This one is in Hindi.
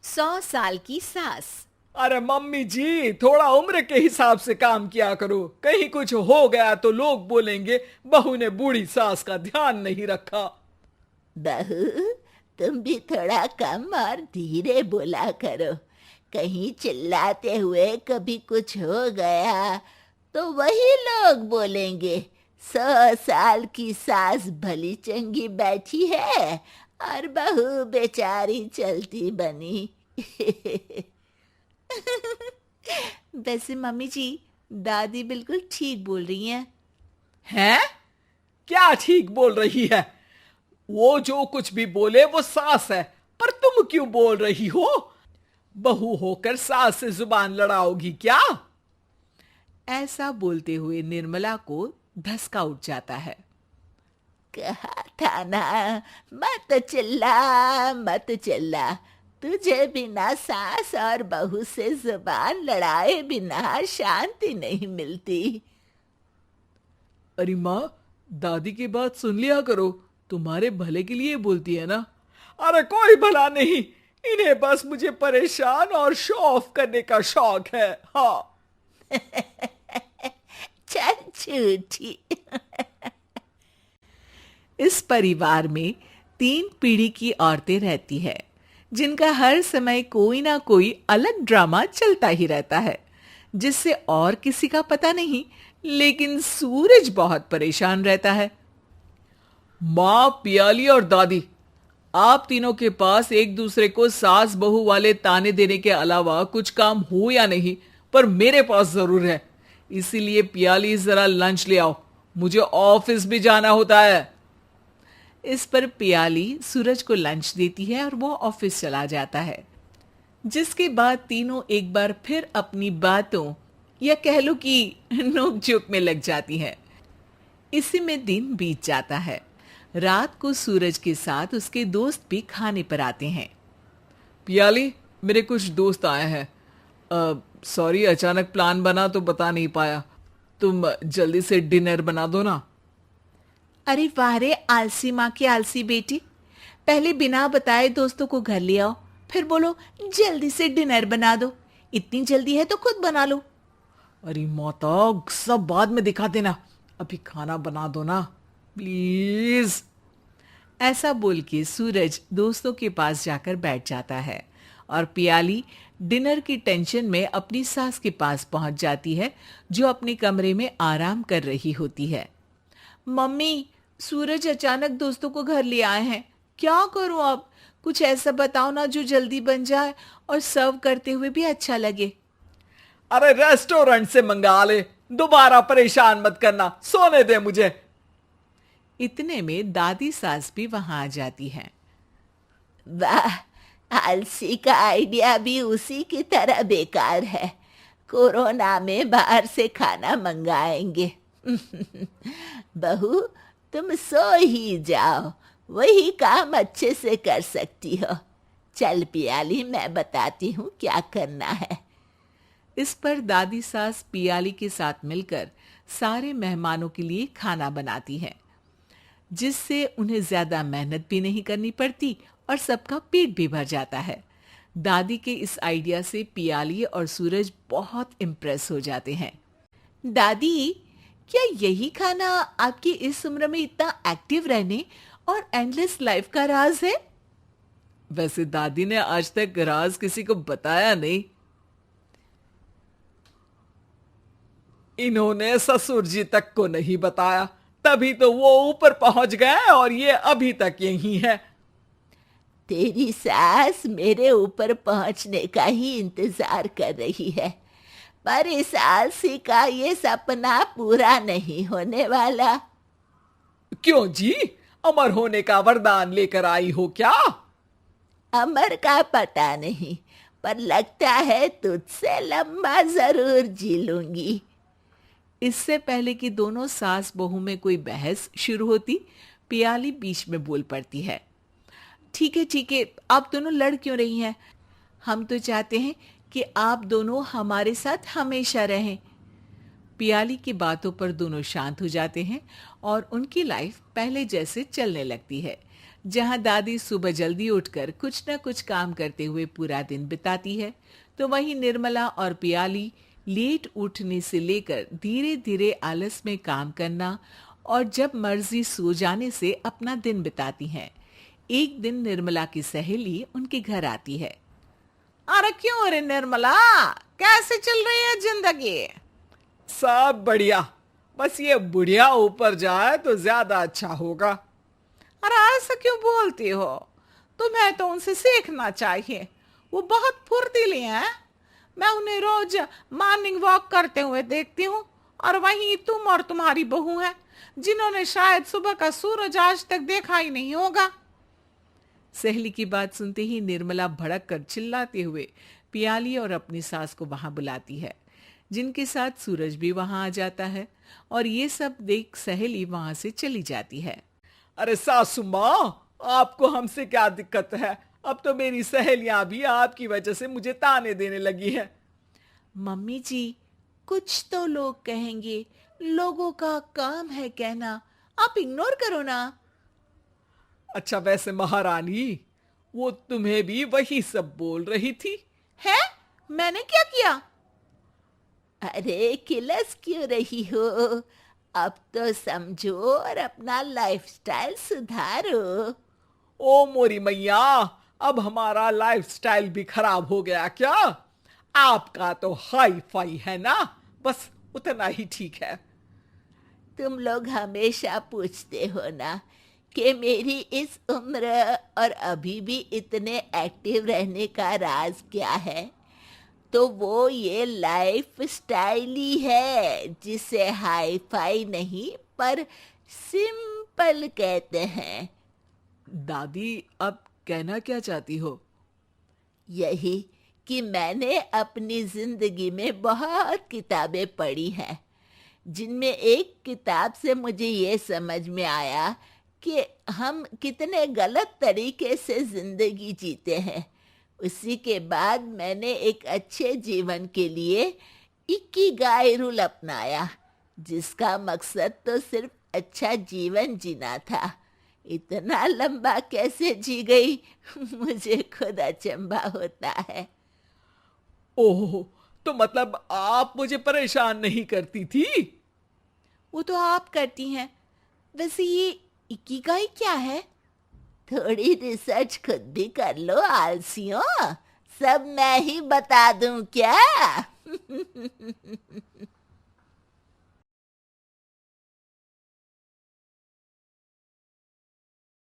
100 साल की सास। अरे मम्मी जी, थोड़ा उम्र के हिसाब से काम किया करो। कहीं कुछ हो गया तो लोग बोलेंगे बहू ने बूढ़ी सास का ध्यान नहीं रखा। बहू, तुम भी थोड़ा कम और धीरे बोला करो। कहीं चिल्लाते हुए कभी कुछ हो गया तो वही लोग बोलेंगे 100 साल की सास भली चंगी बैठी है और बहू बेचारी चलती बनी। वैसे मम्मी जी, दादी बिल्कुल ठीक बोल रही हैं। हैं? क्या ठीक बोल रही है? वो जो कुछ भी बोले वो सास है, पर तुम क्यों बोल रही हो? बहू होकर सास से जुबान लड़ाओगी क्या? ऐसा बोलते हुए निर्मला को धसका उठ जाता है। कहा था ना, मत चिल्ला मत चिल्ला। तुझे बिना सास और बहू से जुबान लड़ाए बिना शांति नहीं मिलती। अरे माँ, दादी की बात सुन लिया करो, तुम्हारे भले के लिए बोलती है ना। अरे कोई भला नहीं, इन्हें बस मुझे परेशान और शो ऑफ करने का शौक है। हाँ। चल झूठी। इस परिवार में 3 पीढ़ी की औरतें रहती है, जिनका हर समय कोई ना कोई अलग ड्रामा चलता ही रहता है, जिससे और किसी का पता नहीं, लेकिन सूरज बहुत परेशान रहता है। माँ, पियाली और दादी, आप तीनों के पास एक दूसरे को सास बहू वाले ताने देने के अलावा कुछ काम हो या नहीं, पर मेरे पास जरूर है। इसीलिए पियाली, जरा लंच ले आओ, मुझे ऑफिस भी जाना होता है। इस पर पियाली सूरज को लंच देती है और वो ऑफिस चला जाता है, जिसके बाद तीनों एक बार फिर अपनी बातों या कह लो कि नोक-झोंक में लग जाती हैं। इसी में दिन बीत जाता है। रात को सूरज के साथ उसके दोस्त भी खाने पर आते हैं। पियाली, मेरे कुछ दोस्त आए हैं। सॉरी, अचानक प्लान बना तो बता नहीं पाया। तुम जल्दी से डिनर बना दो ना। अरे वाह रे, आलसी माँ की आलसी बेटी। पहले बिना बताए दोस्तों को घर ले आओ, फिर बोलो जल्दी से डिनर बना दो। इतनी जल्दी है तो खुद बना लो। अरे माता, सब बाद में दिखा देना, अभी खाना बना दो ना प्लीज। ऐसा बोल के सूरज दोस्तों के पास जाकर बैठ जाता है और पियाली डिनर की टेंशन में अपनी सास के पास पहुंच जाती है, जो अपने कमरे में आराम कर रही होती है। मम्मी, सूरज अचानक दोस्तों को घर ले आए हैं, क्या करूं अब? कुछ ऐसा बताओ ना जो जल्दी बन जाए और सर्व करते हुए भी अच्छा लगे। अरे रेस्टोरेंट से मंगा ले, दोबारा परेशान मत करना, सोने दे मुझे। इतने में दादी सास भी वहां आ जाती है। वाह, आलसी का आइडिया भी उसी की तरह बेकार है। कोरोना में बाहर से खाना मंगाएंगे। बहू, तुम सो ही जाओ, वही काम अच्छे से कर सकती हो। चल पियाली, मैं बताती हूँ क्या करना है। इस पर दादी सास पियाली के साथ मिलकर सारे मेहमानों के लिए खाना बनाती है, जिससे उन्हें ज्यादा मेहनत भी नहीं करनी पड़ती और सबका पेट भी भर जाता है। दादी के इस आइडिया से पियाली और सूरज बहुत इम्प्रेस हो जाते हैं। दादी, क्या यही खाना आपकी इस उम्र में इतना एक्टिव रहने और एंडलेस लाइफ का राज है? वैसे दादी ने आज तक राज किसी को बताया नहीं। इन्होंने ससुर जी तक को नहीं बताया, तभी तो वो ऊपर पहुंच गए और ये अभी तक यही है। तेरी सास मेरे ऊपर पहुंचने का ही इंतजार कर रही है, पर इस आलसी का ये सपना पूरा नहीं होने वाला। क्यों जी, अमर होने का वरदान लेकर आई हो क्या? अमर का पता नहीं, पर लगता है तुझसे लंबा जरूर जी लूंगी। इससे पहले कि दोनों सास बहू में कोई बहस शुरू होती, पियाली बीच में बोल पड़ती है। ठीक है, आप दोनों लड़ क्यों रही हैं? हम तो चाहते हैं कि आप दोनों हमारे साथ हमेशा रहें। पियाली की बातों पर दोनों शांत हो जाते हैं और उनकी लाइफ पहले जैसे चलने लगती है, जहां दादी सुबह जल्दी उठकर कुछ न कुछ काम करते हुए पूरा दिन बिताती है, तो वहीं निर्मला और पियाली लेट उठने से लेकर धीरे धीरे आलस में काम करना और जब मर्जी सो जाने से अपना दिन बिताती हैं। एक दिन निर्मला की सहेली उनके घर आती है। अरे क्यों रे निर्मला, कैसे चल रही है जिंदगी? सब बढ़िया, बस ये बुढ़िया ऊपर जाए तो ज्यादा अच्छा होगा। अरे ऐसा क्यों बोलती हो? तुम्हें तो उनसे सीखना चाहिए, वो बहुत फुर्तीली हैं। मैं उन्हें रोज मॉर्निंग वॉक करते हुए देखती हूँ, और वहीं तुम और तुम्हारी बहू है जिन्होंने शायद सुबह का सूरज आज तक देखा ही नहीं होगा। सहेली की बात सुनते ही निर्मला भड़क कर चिल्लाते हुए पियाली और अपनी सास को वहां बुलाती है, जिनके साथ सूरज भी वहां आ जाता है और ये सब देख सहेली वहां से चली जाती है। अरे सासू माँ, आपको हमसे क्या दिक्कत है? अब तो मेरी सहेलियां भी आपकी वजह से मुझे ताने देने लगी है। मम्मी जी, कुछ तो लोग कहेंगे, लोगों का काम है कहना, आप इग्नोर करो ना। अच्छा वैसे महारानी, वो तुम्हें भी वही सब बोल रही थी? है? मैंने क्या किया? अरे किलस क्यों रही हो? अब तो समझो और अपना लाइफस्टाइल सुधारो। ओ मोरी मैया, अब हमारा लाइफस्टाइल भी खराब हो गया क्या? आपका तो हाई फाई है ना, बस उतना ही ठीक है। तुम लोग हमेशा पूछते हो ना कि मेरी इस उम्र और अभी भी इतने एक्टिव रहने का राज क्या है, तो वो ये लाइफ स्टाइल ही है जिसे हाई फाई नहीं पर सिंपल कहते हैं। दादी, अब कहना क्या चाहती हो? यही कि मैंने अपनी जिंदगी में बहुत किताबें पढ़ी हैं, जिनमें एक किताब से मुझे ये समझ में आया कि हम कितने गलत तरीके से जिंदगी जीते हैं। उसी के बाद मैंने एक अच्छे जीवन के लिए इकिगाई रूल अपनाया, जिसका मकसद तो सिर्फ अच्छा जीवन जीना था। इतना लंबा कैसे जी गई मुझे खुद अचंभा होता है। ओह, तो मतलब आप मुझे परेशान नहीं करती थी? वो तो आप करती हैं। वैसे ये इकिगाई क्या है? थोड़ी रिसर्च खुद भी कर लो आलसियों, सब मैं ही बता दूं क्या?